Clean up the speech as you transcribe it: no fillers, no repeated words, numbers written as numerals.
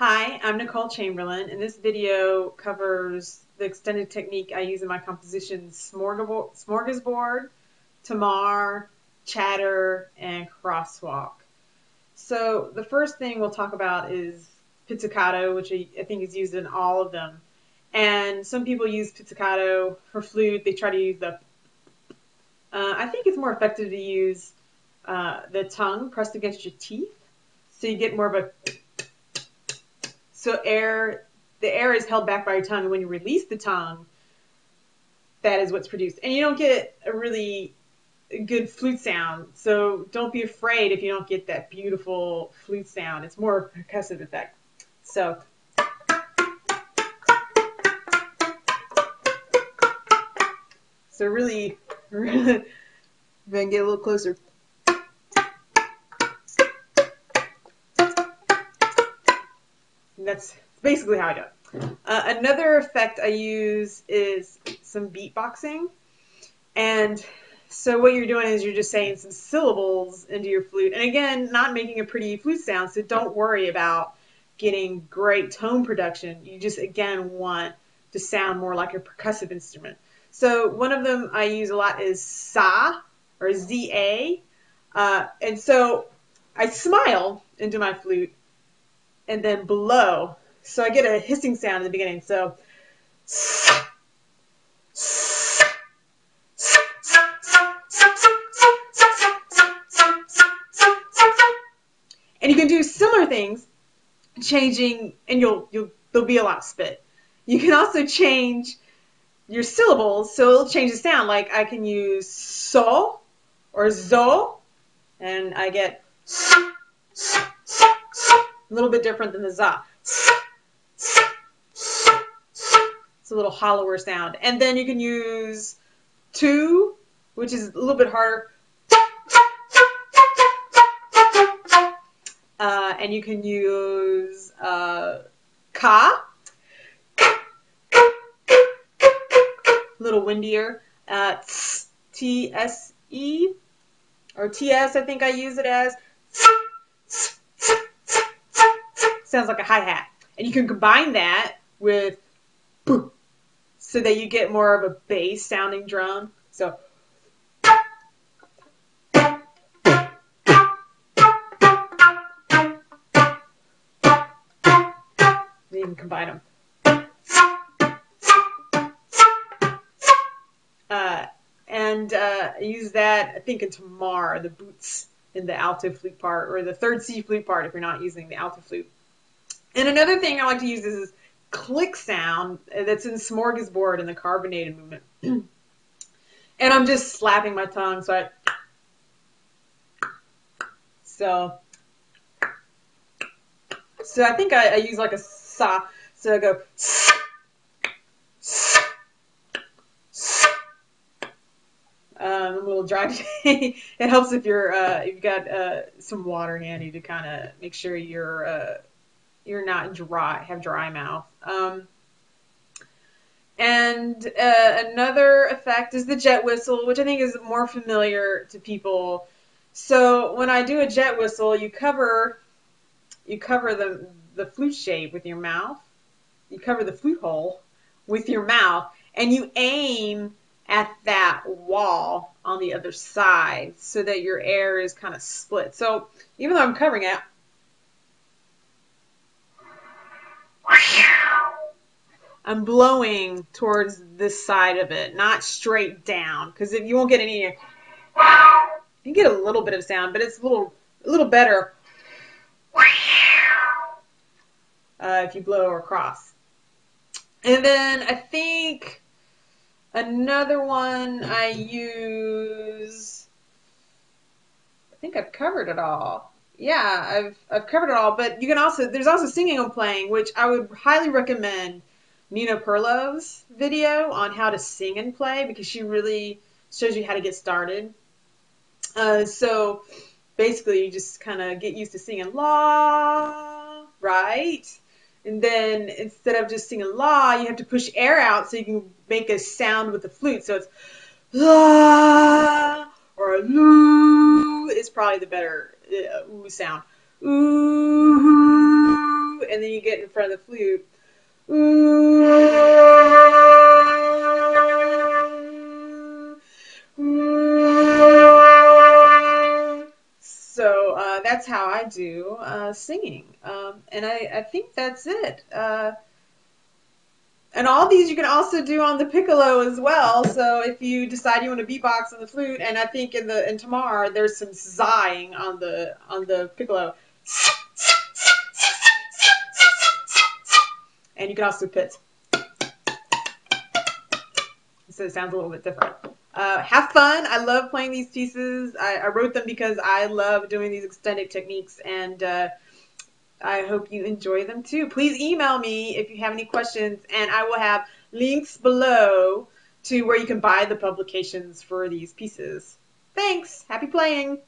Hi, I'm Nicole Chamberlain, and this video covers the extended technique I use in my compositions smorgasbord, tamar, chatter, and crosswalk. So the first thing we'll talk about is pizzicato, which I think is used in all of them. And some people use pizzicato for flute. They try to use I think it's more effective to use the tongue pressed against your teeth, so you get more of a So the air is held back by your tongue. And when you release the tongue, that is what's produced. And you don't get a really good flute sound. So don't be afraid if you don't get that beautiful flute sound. It's more a percussive effect. So really, if I can get a little closer. And that's basically how I do it. Another effect I use is some beatboxing. And so what you're doing is you're just saying some syllables into your flute. And again, not making a pretty flute sound, so don't worry about getting great tone production. You just, again, want to sound more like a percussive instrument. So one of them I use a lot is sa, or Z-A. And so I smile into my flute and then blow. So I get a hissing sound in the beginning. So and you can do similar things, changing, and there'll be a lot of spit. You can also change your syllables, so it'll change the sound. Like I can use so or zo, and I get a little bit different than the za. It's a little hollower sound. And then you can use tu, which is a little bit harder. And you can use ka, a little windier. T-S-E, or T-S, I think I use it as. Sounds like a hi-hat. And you can combine that with so that you get more of a bass sounding drum. So you can combine them. I use that, I think, in tamar, the boots in the alto flute part, or the third C flute part if you're not using the alto flute. And another thing I like to use is this click sound that's in smorgasbord in the carbonated movement. And I'm just slapping my tongue, so I think I use like a sa, so I go I'm a little dry today. It helps if you've got some water handy to kind of make sure you're not have dry mouth. Another effect is the jet whistle, which I think is more familiar to people. So when I do a jet whistle, you cover the flute shape with your mouth. You cover the flute hole with your mouth, and you aim at that wall on the other side so that your air is kind of split. So even though I'm covering it, I'm blowing towards this side of it, not straight down, because if you won't get any, you get a little bit of sound, but it's a little better if you blow across. And then I think another one I use, I think I've covered it all. Yeah, I've covered it all, but you can there's also singing and playing, which I would highly recommend Nina Perlov's video on how to sing and play, because she really shows you how to get started. So basically you just kind of get used to singing la, right? And then instead of just singing la, you have to push air out so you can make a sound with the flute. So it's la, or loo is probably the better ooh sound. Ooh, and then you get in front of the flute. So that's how I do singing. And I think that's it. And all these you can also do on the piccolo as well. So if you decide you want to beatbox on the flute, and I think in Tamar there's some sighing on the piccolo, and you can also put. So it sounds a little bit different. Have fun. I love playing these pieces. I wrote them because I love doing these extended techniques, and I hope you enjoy them too. Please email me if you have any questions, and I will have links below to where you can buy the publications for these pieces. Thanks. Happy playing.